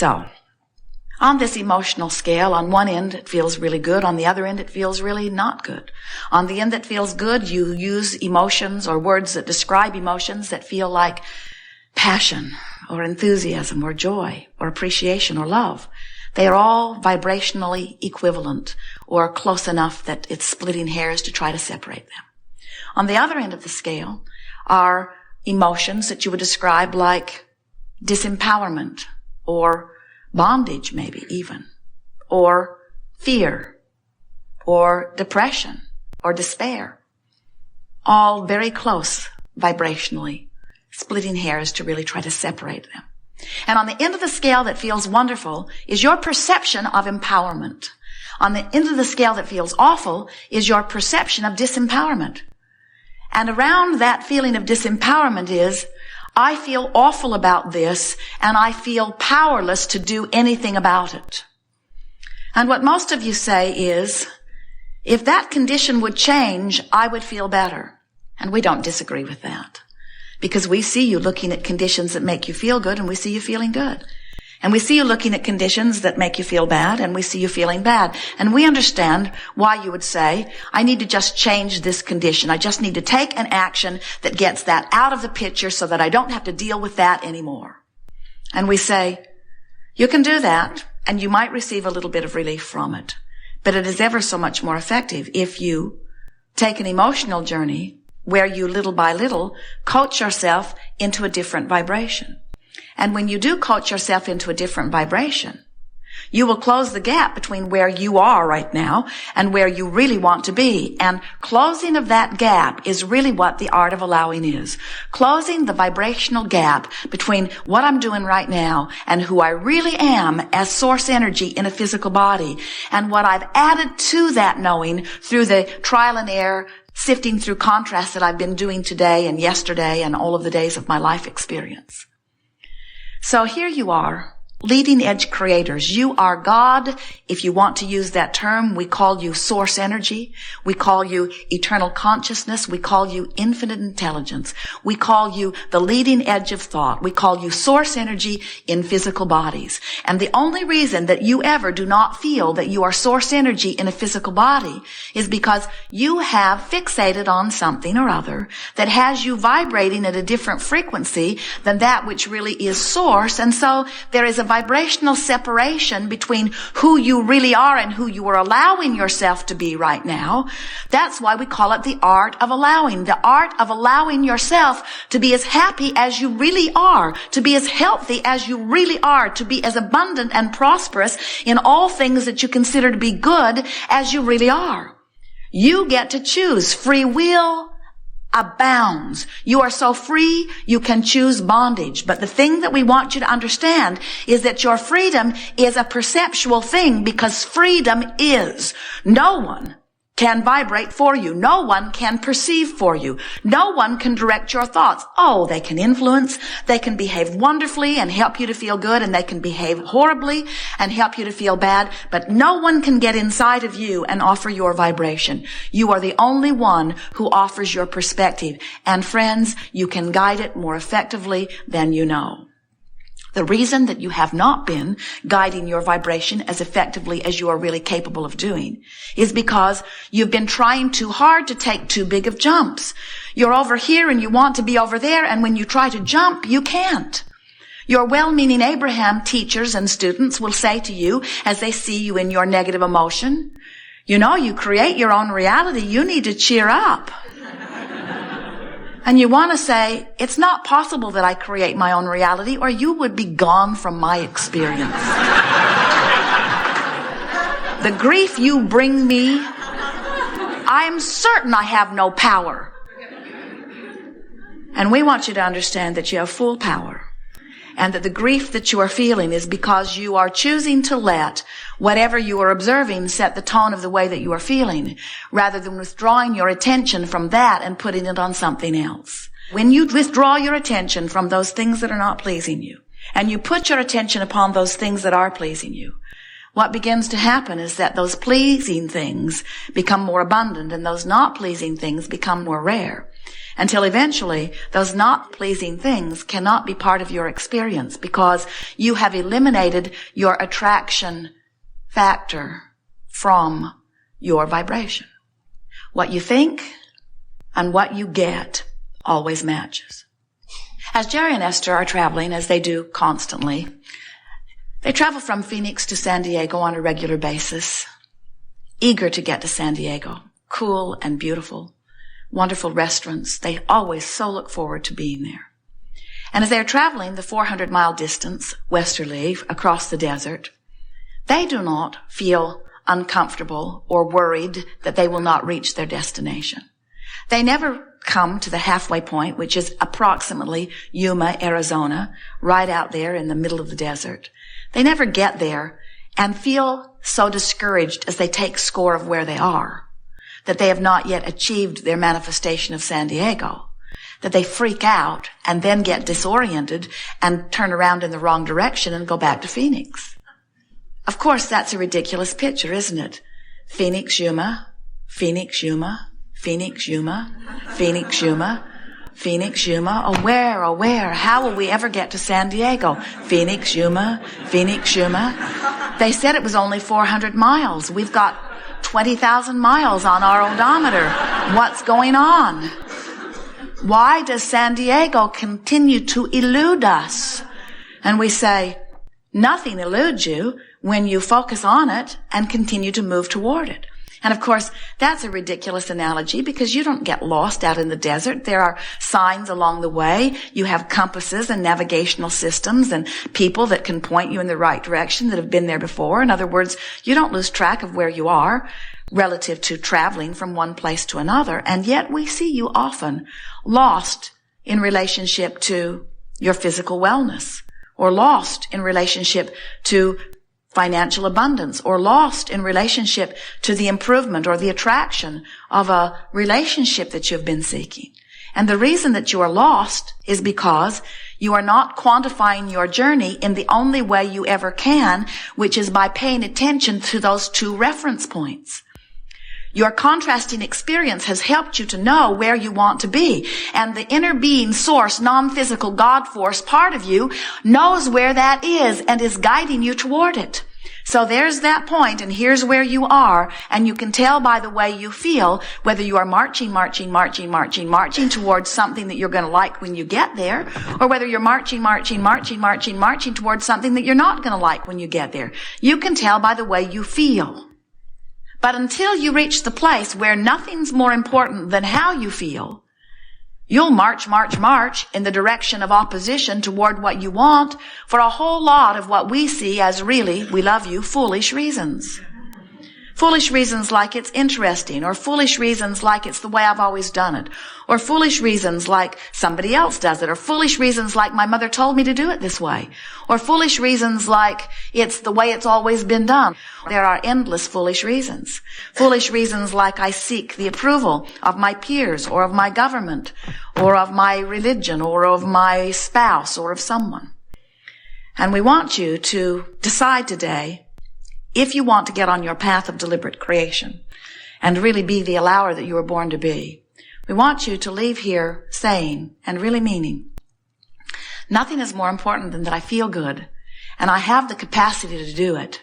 So, on this emotional scale, on one end it feels really good, on the other end it feels really not good. On the end that feels good, you use emotions or words that describe emotions that feel like passion or enthusiasm or joy or appreciation or love. They are all vibrationally equivalent or close enough that it's splitting hairs to try to separate them. On the other end of the scale are emotions that you would describe like disempowerment or bondage, maybe even, or fear, or depression, or despair. All very close vibrationally, splitting hairs to really try to separate them. And on the end of the scale that feels wonderful is your perception of empowerment. On the end of the scale that feels awful is your perception of disempowerment. And around that feeling of disempowerment is, I feel awful about this, and I feel powerless to do anything about it. And what most of you say is, if that condition would change, I would feel better. And we don't disagree with that. Because we see you looking at conditions that make you feel good, and we see you feeling good. And we see you looking at conditions that make you feel bad, and we see you feeling bad. And we understand why you would say, I need to just change this condition. I just need to take an action that gets that out of the picture so that I don't have to deal with that anymore. And we say, you can do that, and you might receive a little bit of relief from it. But it is ever so much more effective if you take an emotional journey where you little by little coach yourself into a different vibration. And when you do coach yourself into a different vibration, you will close the gap between where you are right now and where you really want to be. And closing of that gap is really what the art of allowing is. Closing the vibrational gap between what I'm doing right now and who I really am as source energy in a physical body, and what I've added to that knowing through the trial and error, sifting through contrast that I've been doing today and yesterday and all of the days of my life experience. So here you are, leading edge creators. You are God. If you want to use that term, we call you source energy. We call you eternal consciousness. We call you infinite intelligence. We call you the leading edge of thought. We call you source energy in physical bodies. And the only reason that you ever do not feel that you are source energy in a physical body is because you have fixated on something or other that has you vibrating at a different frequency than that which really is source. And so there is a vibrational separation between who you really are and who you are allowing yourself to be right now. That's why we call it the art of allowing. The art of allowing yourself to be as happy as you really are, to be as healthy as you really are, to be as abundant and prosperous in all things that you consider to be good as you really are. You get to choose. Free will abounds. You are so free, you can choose bondage. But the thing that we want you to understand is that your freedom is a perceptual thing, because freedom is. No one can vibrate for you. No one can perceive for you. No one can direct your thoughts. Oh, they can influence. They can behave wonderfully and help you to feel good, and they can behave horribly and help you to feel bad. But no one can get inside of you and offer your vibration. You are the only one who offers your perspective. And friends, you can guide it more effectively than you know. The reason that you have not been guiding your vibration as effectively as you are really capable of doing is because you've been trying too hard to take too big of jumps. You're over here and you want to be over there, and when you try to jump, you can't. Your well-meaning Abraham teachers and students will say to you as they see you in your negative emotion, you know, you create your own reality. You need to cheer up. And you want to say, it's not possible that I create my own reality, or you would be gone from my experience. The grief you bring me, I am certain I have no power. And we want you to understand that you have full power, and that the grief that you are feeling is because you are choosing to let whatever you are observing set the tone of the way that you are feeling, rather than withdrawing your attention from that and putting it on something else. When you withdraw your attention from those things that are not pleasing you, and you put your attention upon those things that are pleasing you, what begins to happen is that those pleasing things become more abundant, and those not pleasing things become more rare. until eventually those not pleasing things cannot be part of your experience because you have eliminated your attraction factor from your vibration. What you think and what you get always matches. As Jerry and Esther are traveling, as they do constantly, they travel from Phoenix to San Diego on a regular basis, eager to get to San Diego. Cool and beautiful, wonderful restaurants. They always so look forward to being there. And as they're traveling the 400-mile distance westerly across the desert, they do not feel uncomfortable or worried that they will not reach their destination. They never come to the halfway point, which is approximately Yuma, Arizona, right out there in the middle of the desert. They never get there and feel so discouraged as they take score of where they are, that they have not yet achieved their manifestation of San Diego, that they freak out and then get disoriented and turn around in the wrong direction and go back to Phoenix. Of course, that's a ridiculous picture, isn't it? Phoenix, Yuma, Phoenix, Yuma, Phoenix, Yuma, Phoenix, Yuma, Phoenix, Yuma. Oh, where? How will we ever get to San Diego? Phoenix, Yuma, Phoenix, Yuma. They said it was only 400 miles. We've got 20,000 miles on our odometer. What's going on? Why does San Diego continue to elude us? And we say, nothing eludes you when you focus on it and continue to move toward it. And of course, that's a ridiculous analogy because you don't get lost out in the desert. There are signs along the way. You have compasses and navigational systems and people that can point you in the right direction that have been there before. In other words, you don't lose track of where you are relative to traveling from one place to another. And yet we see you often lost in relationship to your physical wellness, or lost in relationship to financial abundance, or lost in relationship to the improvement or the attraction of a relationship that you've been seeking. And the reason that you are lost is because you are not quantifying your journey in the only way you ever can, which is by paying attention to those two reference points. Your contrasting experience has helped you to know where you want to be. And the inner being, source, non-physical God force part of you knows where that is and is guiding you toward it. So there's that point, and here's where you are, and you can tell by the way you feel whether you are marching towards something that you're going to like when you get there, or whether you're marching towards something that you're not going to like when you get there. You can tell by the way you feel. But until you reach the place where nothing's more important than how you feel, you'll march in the direction of opposition toward what you want for a whole lot of what we see as really, we love you, foolish reasons. Foolish reasons like it's interesting, or foolish reasons like it's the way I've always done it, or foolish reasons like somebody else does it, or foolish reasons like my mother told me to do it this way, or foolish reasons like it's the way it's always been done. There are endless foolish reasons. Foolish reasons like I seek the approval of my peers, or of my government, or of my religion, or of my spouse, or of someone. And we want you to decide today, if you want to get on your path of deliberate creation and really be the allower that you were born to be, we want you to leave here saying and really meaning, nothing is more important than that I feel good and I have the capacity to do it,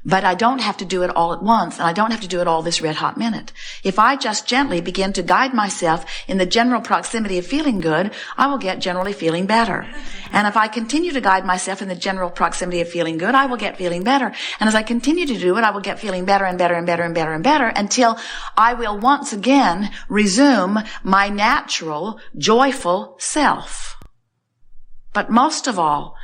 but I don't have to do it all at once, and I don't have to do it all this red hot minute. If I just gently begin to guide myself in the general proximity of feeling good, I will get generally feeling better. And if I continue to guide myself in the general proximity of feeling good, I will get feeling better. And as I continue to do it, I will get feeling better and better and better and better and better until I will once again resume my natural, joyful self. But most of all,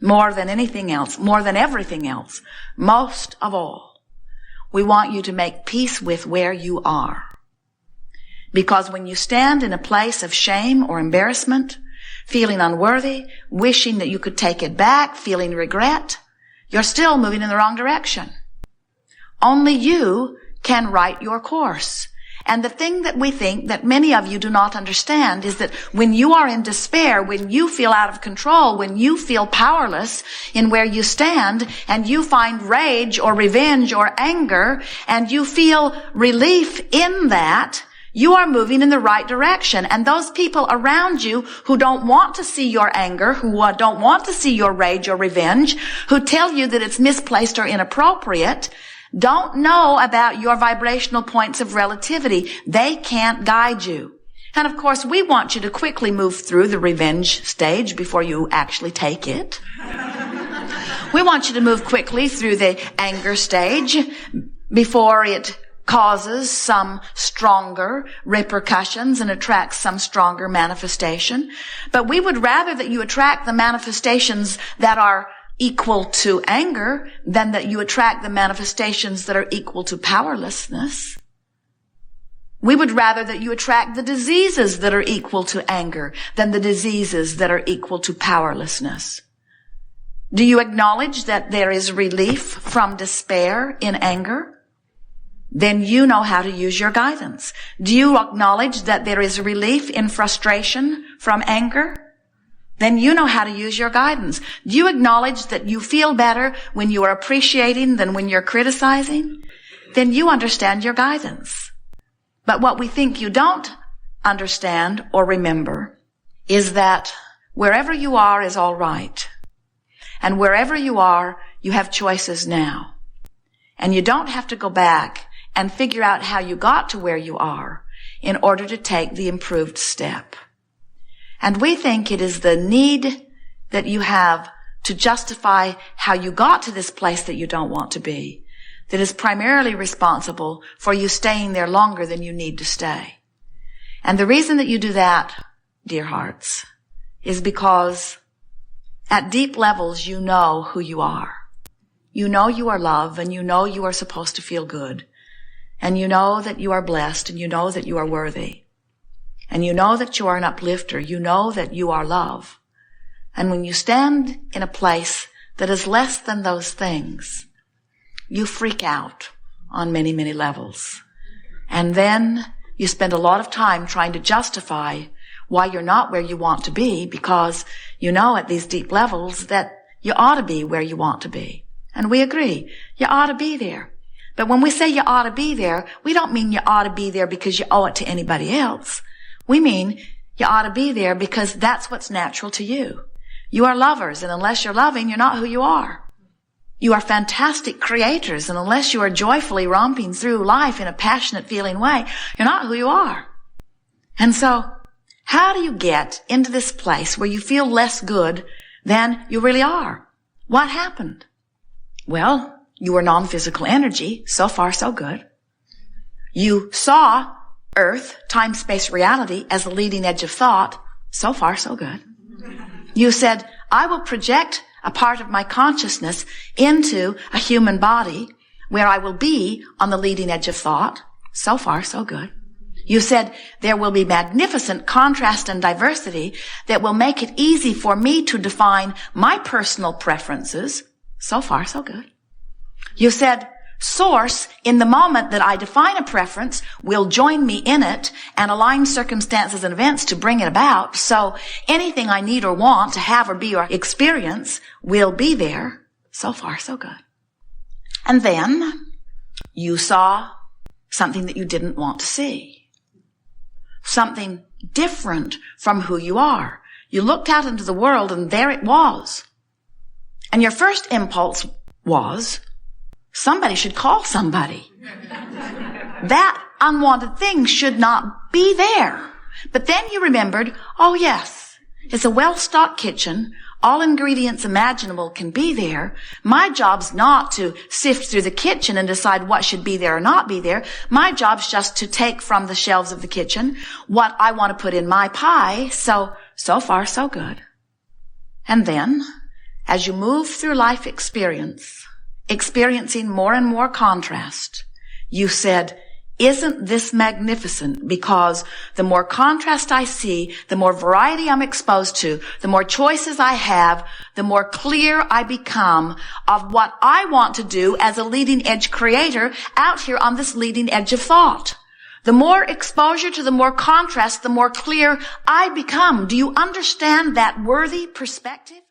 more than anything else, more than everything else, most of all, we want you to make peace with where you are. Because when you stand in a place of shame or embarrassment, feeling unworthy, wishing that you could take it back, feeling regret, you're still moving in the wrong direction. Only you can write your course. And the thing that we think that many of you do not understand is that when you are in despair, when you feel out of control, when you feel powerless in where you stand, and you find rage or revenge or anger, and you feel relief in that, you are moving in the right direction. And those people around you who don't want to see your anger, who don't want to see your rage or revenge, who tell you that it's misplaced or inappropriate, don't know about your vibrational points of relativity. They can't guide you. And of course, we want you to quickly move through the revenge stage before you actually take it. We want you to move quickly through the anger stage before it causes some stronger repercussions and attracts some stronger manifestation. But we would rather that you attract the manifestations that are equal to anger than that you attract the manifestations that are equal to powerlessness. We would rather that you attract the diseases that are equal to anger than the diseases that are equal to powerlessness. Do you acknowledge that there is relief from despair in anger? Then you know how to use your guidance. Do you acknowledge that there is relief in frustration from anger? Then you know how to use your guidance. Do you acknowledge that you feel better when you are appreciating than when you're criticizing? Then you understand your guidance. But what we think you don't understand or remember is that wherever you are is all right. And wherever you are, you have choices now. And you don't have to go back and figure out how you got to where you are in order to take the improved step. And we think it is the need that you have to justify how you got to this place that you don't want to be that is primarily responsible for you staying there longer than you need to stay. And the reason that you do that, dear hearts, is because at deep levels you know who you are. You know you are love, and you know you are supposed to feel good. And you know that you are blessed, and you know that you are worthy. And you know that you are an uplifter. You know that you are love. And when you stand in a place that is less than those things, you freak out on many, many levels. And then you spend a lot of time trying to justify why you're not where you want to be, because you know at these deep levels that you ought to be where you want to be. And we agree. You ought to be there. But when we say you ought to be there, we don't mean you ought to be there because you owe it to anybody else. We mean you ought to be there because that's what's natural to you. You are lovers, and unless you're loving, you're not who you are. You are fantastic creators, and unless you are joyfully romping through life in a passionate feeling way, you're not who you are. And so, how do you get into this place where you feel less good than you really are? What happened? Well, you were non-physical energy. So far, so good. You saw Earth, time, space, reality as the leading edge of thought. So far, so good. You said, I will project a part of my consciousness into a human body where I will be on the leading edge of thought. So far, so good. You said, there will be magnificent contrast and diversity that will make it easy for me to define my personal preferences. So far, so good. You said, Source, in the moment that I define a preference, will join me in it and align circumstances and events to bring it about. So anything I need or want to have or be or experience will be there. So far, so good. And then you saw something that you didn't want to see. Something different from who you are. You looked out into the world and there it was. And your first impulse was, somebody should call somebody. That unwanted thing should not be there. But then you remembered, oh yes, it's a well-stocked kitchen. All ingredients imaginable can be there. My job's not to sift through the kitchen and decide what should be there or not be there. My job's just to take from the shelves of the kitchen what I want to put in my pie. So far, so good. And then, as you move through life experiencing more and more contrast, you said, isn't this magnificent? Because the more contrast I see, the more variety I'm exposed to, the more choices I have, the more clear I become of what I want to do as a leading edge creator out here on this leading edge of thought. The more exposure to the more contrast, the more clear I become. Do you understand that worthy perspective?